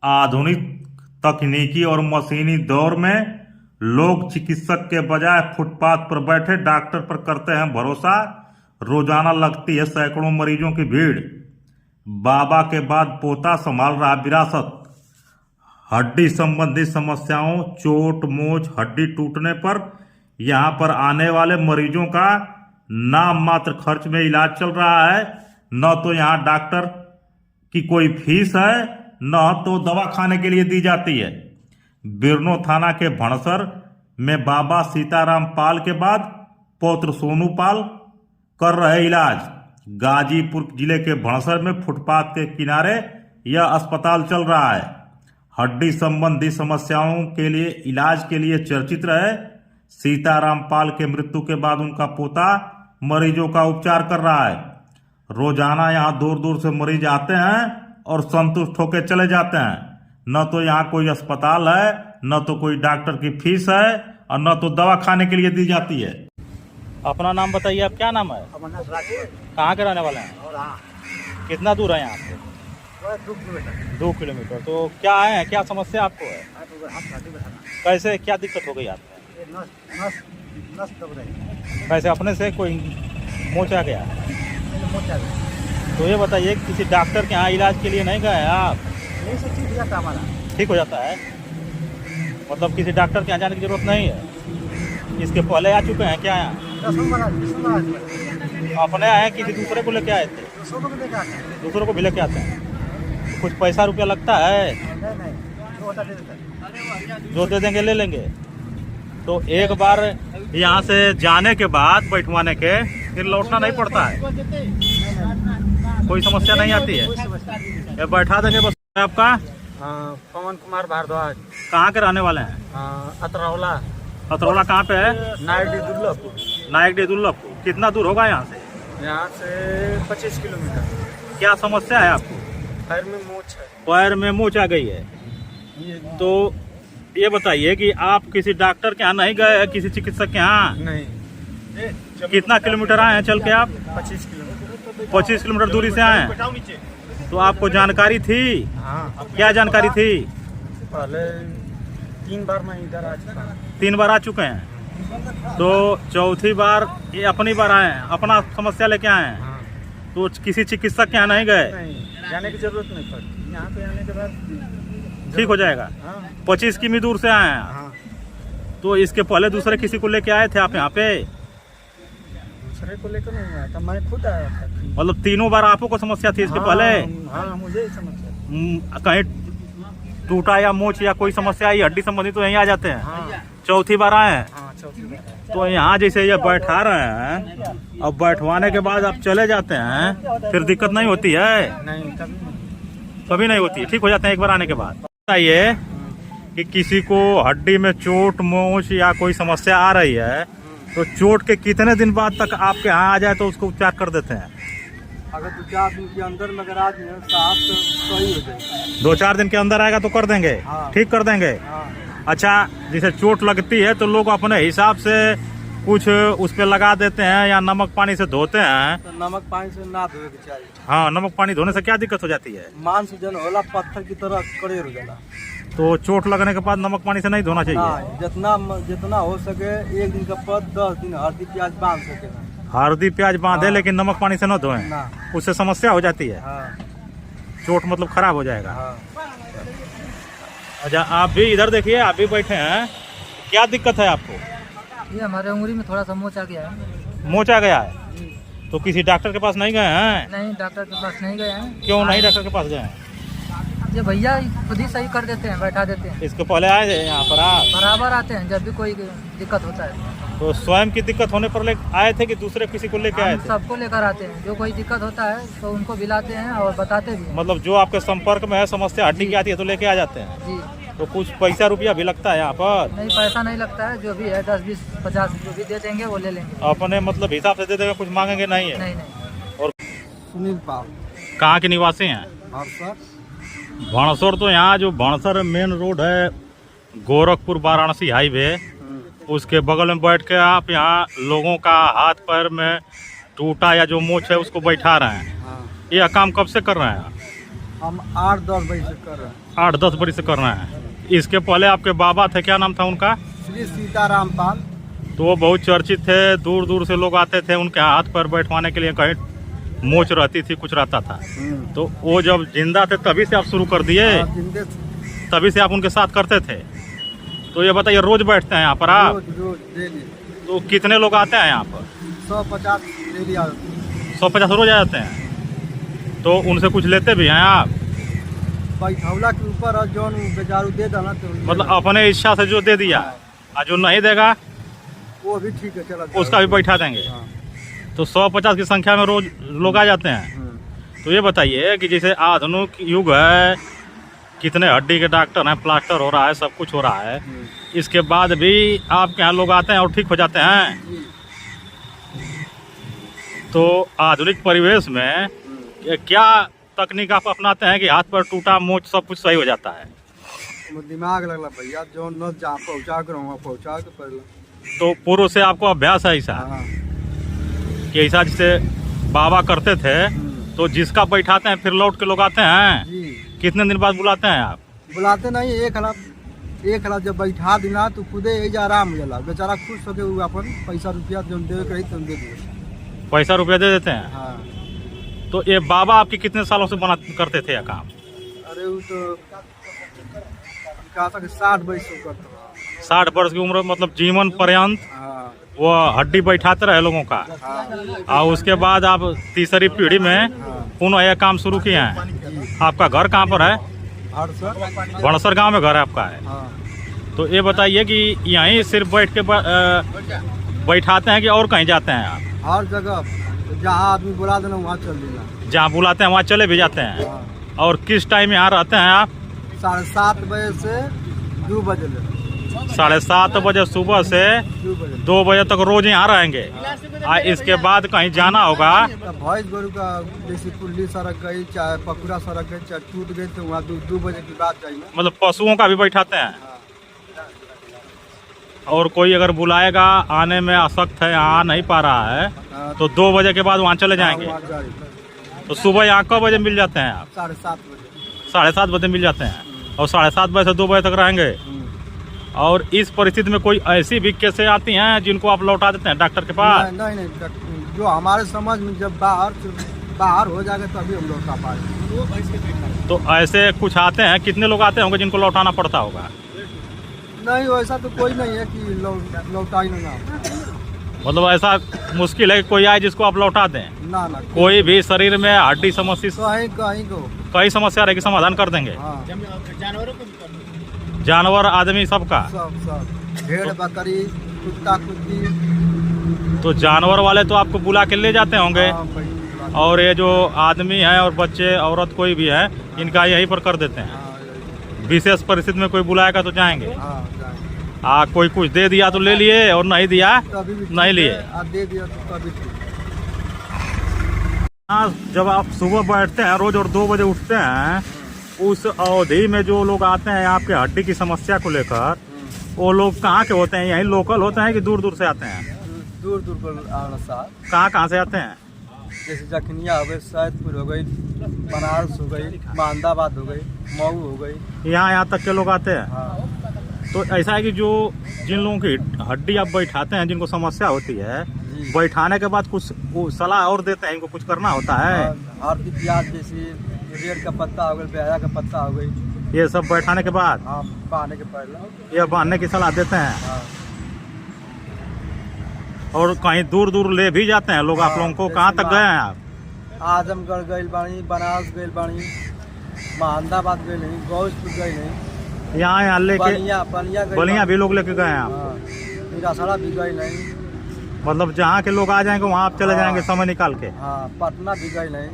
आधुनिक तकनीकी और मशीनी दौर में लोग चिकित्सक के बजाय फुटपाथ पर बैठे डॉक्टर पर करते हैं भरोसा। रोजाना लगती है सैकड़ों मरीजों की भीड़। बाबा के बाद पोता संभाल रहा विरासत। हड्डी संबंधी समस्याओं, चोट मोच, हड्डी टूटने पर यहां पर आने वाले मरीजों का नाम मात्र खर्च में इलाज चल रहा है। न तो यहां डॉक्टर की कोई फीस है, न तो दवा खाने के लिए दी जाती है। बिरनो थाना के भणसर में बाबा सीताराम पाल के बाद पौत्र सोनू पाल कर रहे इलाज। गाजीपुर जिले के भणसर में फुटपाथ के किनारे यह अस्पताल चल रहा है। हड्डी संबंधी समस्याओं के लिए इलाज के लिए चर्चित रहे सीताराम पाल के मृत्यु के बाद उनका पोता मरीजों का उपचार कर रहा है। रोजाना यहाँ दूर दूर से मरीज आते हैं और संतुष्ट होकर चले जाते हैं। न तो यहाँ कोई अस्पताल है, न तो कोई डॉक्टर की फीस है, और न तो दवा खाने के लिए दी जाती है। अपना नाम बताइए, आप क्या नाम है? कहाँ के रहने वाले हैं? कितना दूर है यहाँ से? 2 किलोमीटर। तो क्या है, क्या समस्या आपको है? कैसे, क्या दिक्कत हो गई आपको? कैसे, अपने से कोई मोच आ गया? तो ये बताइए, किसी डॉक्टर के यहाँ इलाज के लिए नहीं गए हैं आप? ठीक हो जाता है, मतलब किसी डॉक्टर के यहाँ जाने की जरूरत नहीं है। इसके पहले आ चुके हैं क्या यहाँ? अपने आए, किसी दूसरे को लेके आए थे? दूसरों को भी लेके आते हैं। कुछ पैसा रुपया लगता है? जो दे देंगे ले लेंगे। तो एक बार यहाँ से जाने के बाद बैठवाने के फिर लौटना नहीं पड़ता है? कोई समस्या नहीं आती है? ये बैठा देंगे बस। आपका? पवन कुमार भारद्वाज। कहाँ के रहने वाले हैं? अतरौला। अतरौला कहाँ पे है? नायक दुर्लभपुर। कितना दूर होगा यहाँ से? यहाँ से 25 किलोमीटर। क्या समस्या है आपको? पैर में मोच है। पैर में मोच आ गई है। तो ये बताइए कि आप किसी डॉक्टर के यहाँ नहीं गए हैं, किसी चिकित्सक के यहाँ? नहीं। कितना किलोमीटर आए हैं चल के आप? 25 किलोमीटर। 25 किलोमीटर दूरी से आए हैं। तो आपको जानकारी थी? हाँ। क्या जानकारी थी? पहले 3 बार मैं इधर आ चुका हूँ। 3 बार आ चुके हैं। तो चौथी बार ये अपनी बार आए हैं, अपना समस्या लेके आए हैं। हाँ। तो किसी चिकित्सक के यहाँ नहीं गए? नहीं, जाने की जरूरत नहीं पड़ती। यहाँ पे आने के बाद ठीक हो जाएगा। हाँ। 25 किमी दूर से आए हैं। हाँ। तो इसके पहले दूसरे किसी को लेके आए थे आप यहाँ पे? दूसरे को लेकर नहीं आया था, मैं खुद आया था। मतलब 3 बार आपको को समस्या थी इसके पहले? हाँ, मुझे समस्या। कहीं टूटा या मोच या कोई समस्या आई हड्डी संबंधी तो यहीं आ जाते हैं? हाँ। चौथी बार आए हैं। हाँ, चौथी बार। तो यहाँ जैसे ये बैठा रहे हैं, अब बैठवाने के बाद आप चले जाते हैं, फिर दिक्कत नहीं होती है? नहीं, कभी नहीं होती है। ठीक हो जाते हैं एक बार आने के बाद। बताइए कि किसी को हड्डी में चोट मोच या कोई समस्या आ रही है, तो चोट के कितने दिन बाद तक आपके यहाँ आ जाए तो उसको उपचार कर देते हैं? अगर 2-4 दिन के अंदर में अगर आज साफ तो सही हो जाएगा। 2-4 दिन के अंदर आएगा तो कर देंगे? हाँ। ठीक कर देंगे। हाँ। अच्छा, जैसे चोट लगती है तो लोग अपने हिसाब से कुछ उस पे लगा देते हैं या नमक पानी से धोते हैं? तो नमक पानी से ना धोए के चाहिए। हाँ, नमक पानी धोने से क्या दिक्कत हो जाती है? मांस जन होला पत्थर की तरह कड़े हो जाला। तो चोट लगने के बाद नमक पानी से नहीं धोना चाहिए? हाँ, जितना हो सके 1 दिन का पद 10 दिन हल्दी प्याज बांध सके। हल्दी प्याज बांधे, हाँ। लेकिन नमक पानी से न धोएं, ना। उससे समस्या हो जाती है। हाँ। चोट मतलब खराब हो जाएगा। हाँ। अच्छा, आप भी इधर देखिए, आप भी बैठे हैं, क्या दिक्कत है आपको? ये हमारे उंगली में थोड़ा सा मोच आ गया है। मोच आ गया है? तो किसी डॉक्टर के पास नहीं गए हैं? नहीं, डॉक्टर के पास नहीं गए हैं। क्यों नहीं डॉक्टर के पास गए हैं? ये भैया खुद ही सही कर देते हैं, बैठा देते हैं। इसके पहले आए थे यहाँ पर आप? बराबर आते हैं जब भी कोई दिक्कत होता है। तो स्वयं की दिक्कत होने पर आए थे कि दूसरे किसी को लेके आए हम थे? सबको लेकर आते हैं, जो कोई दिक्कत होता है तो उनको बुलाते हैं और बताते भी हैं। मतलब जो आपके संपर्क में है, समस्या हड्डी की आती है तो लेके आ जाते हैं? जी। तो कुछ पैसा रुपया भी लगता है यहाँ पर? नहीं, पैसा नहीं लगता है, जो भी है 10, 20, 50 जो भी दे देंगे वो ले लेंगे। अपने मतलब हिसाब से दे देंगे, कुछ मांगेंगे नहीं है? नहीं। और सुनील पाल। कहाँ के निवासी हैं? भणसर। तो यहाँ जो भणसर मेन रोड है, गोरखपुर वाराणसी हाईवे, उसके बगल में बैठ के आप यहाँ लोगों का हाथ पैर में टूटा या जो मोच है उसको बैठा रहे हैं। हाँ। ये काम कब से कर रहे हैं? हम 8-10 बजे से कर रहे हैं। 8-10 बरस से कर रहे हैं। इसके पहले आपके बाबा थे, क्या नाम था उनका? श्री सीताराम पाल। तो वो बहुत चर्चित थे, दूर दूर से लोग आते थे उनके हाथ पर बैठवाने के लिए, कहीं मोच रहती थी, कुछ रहता था। तो वो जब जिंदा थे तभी से आप शुरू कर दिए? हाँ, जिंदे थे। तभी से आप उनके साथ करते थे? तो ये बताइए, रोज बैठते हैं यहाँ पर आप? रोज डेली। तो कितने लोग आते हैं यहाँ पर? 150 डेली आते हैं। 150 रोज आ जाते हैं। तो उनसे कुछ लेते भी हैं आप? बैठौला के ऊपर और जौन बेचारू दे देना तो मतलब अपने इच्छा से जो दे दिया, और जो नहीं देगा वो भी ठीक है, चला उसका भी बैठा देंगे। हाँ। तो 150 की संख्या में रोज लोग आ जाते हैं। तो ये बताइए कि जैसे आधुनिक युग है, कितने हड्डी के डॉक्टर हैं, प्लास्टर हो रहा है, सब कुछ हो रहा है, इसके बाद भी आपके यहाँ लोग आते हैं और ठीक हो जाते हैं। तो आधुनिक परिवेश में ये क्या तकनीक आप अपनाते हैं कि हाथ पर टूटा मोच सब कुछ सही हो जाता है? दिमाग लगला भैया, जो न जहाँ पहुँचा कर वहाँ पहुँचा के पड़ला। तो पूर्व से आपको अभ्यास है ऐसा हाँ। कि ऐसा जैसे बाबा करते थे, तो जिसका बैठाते हैं फिर लौट के लोग आते हैं? जी। कितने दिन बाद बुलाते हैं आप? बुलाते नहीं, एक हला जब बैठा दिना तो खुदे यही आराम हो जाला, बेचारा खुश होके वो अपन पैसा रुपया जो देवे के रही तो दे दिए। पैसा रुपया दे देते हैं? हाँ। तो ये बाबा आपके कितने सालों से बना करते थे यह काम? अरे वो तो कहा था कि 60 वर्ष से करता था। 60 वर्ष की उम्र, मतलब जीवन पर्यंत हाँ। वो हड्डी बैठाते रहे लोगों का। हाँ। और उसके बाद आप तीसरी पीढ़ी में पुनः यह काम शुरू किए हैं। आपका घर कहाँ पर है? भड़सर गांव में घर है आपका है? हाँ। तो ये बताइए कि यहीं सिर्फ बैठ के बैठाते हैं कि और कहीं जाते हैं आप? हर जगह जहाँ आदमी बुला देना वहाँ चल देना। जहाँ बुलाते हैं वहाँ चले भी जाते हैं? हाँ। और किस टाइम यहाँ रहते हैं आप? 7:30 बजे से 2 बजे ले। 7:30 बजे सुबह से 2 बजे तक रोज यहाँ रहेंगे। इसके बाद कहीं जाना होगा? भैंस गोरू का जैसे कुल्ली सड़क गई, चाहे पकुड़ा सड़क गई, चाहे टूट गई तो वहाँ 2 बजे की बात जाइए। मतलब पशुओं का भी बैठाते हैं? और कोई अगर बुलाएगा, आने में असक्त है, आ नहीं पा रहा है, तो 2 बजे के बाद वहाँ चले जाएंगे? तो सुबह यहाँ कब बजे मिल जाते हैं आप? 7:30 बजे। 7:30 बजे मिल जाते हैं। और 7:30 बजे से 2 बजे तक रहेंगे। और इस परिस्थिति में कोई ऐसी भी केसें आती हैं जिनको आप लौटा देते हैं डॉक्टर के पास? नहीं, जो हमारे समझ में जब बाहर हो जाएगा तभी हम लौटा पाएंगे। तो ऐसे कुछ आते हैं, कितने लोग आते होंगे जिनको लौटाना पड़ता होगा? नहीं, वैसा तो कोई नहीं है कि लौटा ही ना। मतलब ऐसा मुश्किल है कि कोई आए जिसको आप लौटा दें? ना। कोई भी शरीर में हड्डी समस्या, कहीं को कई समस्या रहेगी, समाधान कर देंगे? हाँ। जानवर, आदमी, सबका? सब भेड़ बकरी कुत्ता कुत्ती। तो जानवर वाले तो आपको बुला के ले जाते होंगे? हाँ, भाई। और ये जो आदमी है और बच्चे, औरत, कोई भी है, इनका यहीं पर कर देते हैं? हाँ, विशेष परिस्थिति में कोई बुलाएगा तो जाएंगे? हाँ, जाएंगे। कोई कुछ दे दिया तो ले लिए, और नहीं दिया तभी भी नहीं लिए? दे दिया तो तभी ठीक। जब आप सुबह बैठते हैं रोज और 2 बजे उठते हैं, उस अवधि में जो लोग आते हैं आपके हड्डी की समस्या को लेकर, वो लोग कहाँ के होते हैं? यहीं लोकल होते हैं कि दूर दूर से आते हैं? दूर पर आना साहब। कहाँ से आते हैं? जैसे जखनिया हो गई, सैदपुर हो गई, बनारस हो गई, महमदाबाद हो गई, मऊ हो गई, यहाँ तक के लोग आते हैं? हाँ। तो ऐसा है कि जो जिन लोगों की हड्डी आप बैठाते हैं, जिनको समस्या होती है, बैठाने के बाद कुछ सलाह और देते हैं, इनको कुछ करना होता है? हल्दी प्याज जैसी, रेड का पत्ता हो गई, प्याजा का पत्ता हो गई, ये सब बैठाने के बाद? हाँ, बांधने के पहले ये बांधने की सलाह देते हैं? हाँ। और कहीं दूर दूर ले भी जाते हैं लोग आप लोगों को? कहाँ तक गए हैं आप? आजमगढ़ गई बाणी, बनारस गई बाणी, महमदाबाद गई नहीं, गौजपुर गई नहीं, यहाँ लेके बलिया भी लोग लेके गए हैं आप? मीरासड़ा भी गई नहीं। मतलब जहाँ के लोग आ जाएंगे वहाँ आप चले जाएंगे समय निकाल के? हाँ, पटना भी गई नहीं।